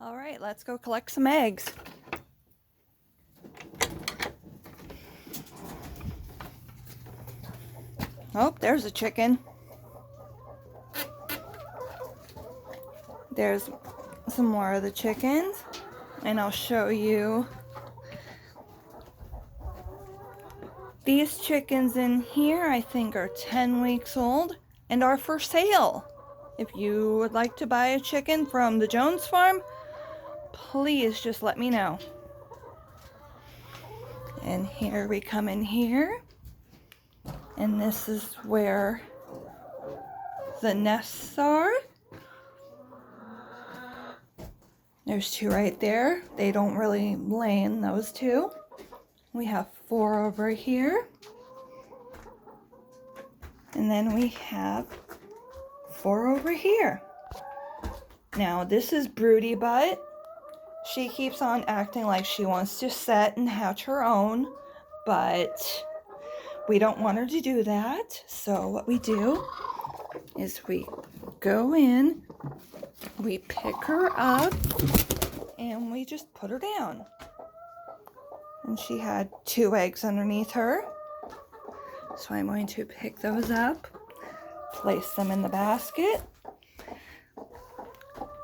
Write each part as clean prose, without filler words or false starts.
All right, let's go collect some eggs. Oh, there's a chicken. There's some more of the chickens, and I'll show you. These chickens in here, I think, are 10 weeks old and are for sale. If you would like to buy a chicken from the Jones farm, please just let me know. And here we come in here, and this is where the nests are. There's two right there. They don't really lay in those two. We have 4 over here. And then we have 4 over here. Now this is Broody Butt. She keeps on acting like she wants to set and hatch her own, but we don't want her to do that. So what we do is we go in, we pick her up, and we just put her down. And she had 2 eggs underneath her. So I'm going to pick those up, place them in the basket.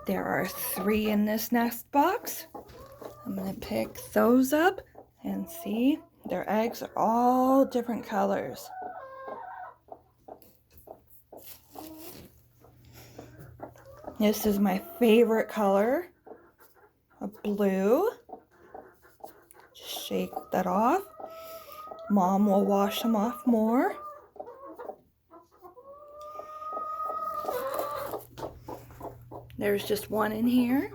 There are 3 in this nest box. I'm going to pick those up and see, their eggs are all different colors. This is my favorite color, a blue. Just shake that off. Mom will wash them off more. There's just 1 in here.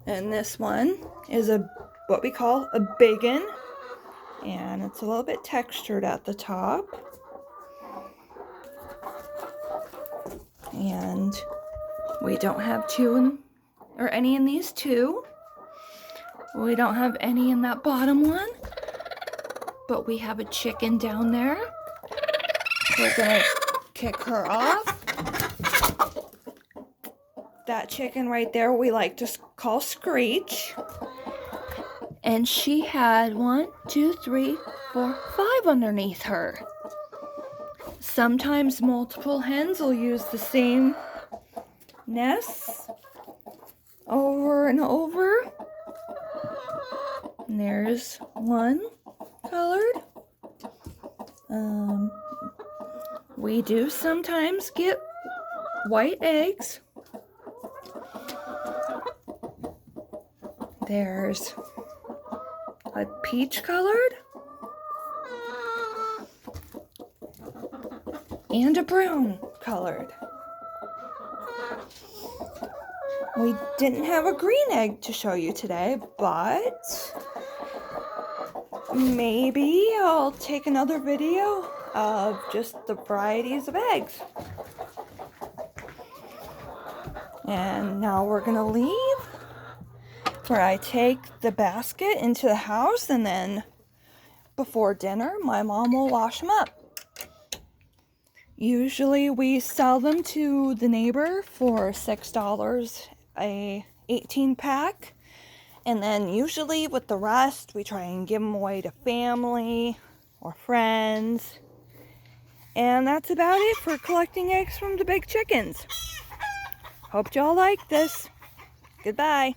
And this one is what we call a biggin. And it's a little bit textured at the top. And we don't have any in these 2. We don't have any in that bottom one. But we have a chicken down there. We're gonna kick her off. That chicken right there we like to call Screech. And she had 1, 2, 3, 4, 5 underneath her. Sometimes multiple hens will use the same nests over and over. And there's 1 colored. We do sometimes get white eggs. There's a peach colored and a brown colored. We didn't have a green egg to show you today, but maybe I'll take another video of just the varieties of eggs. And now we're gonna leave, where I take the basket into the house, and then before dinner my mom will wash them up. Usually we sell them to the neighbor for $6 a 18 pack. And then usually with the rest, we try and give them away to family or friends. And that's about it for collecting eggs from the big chickens. Hope y'all like this. Goodbye.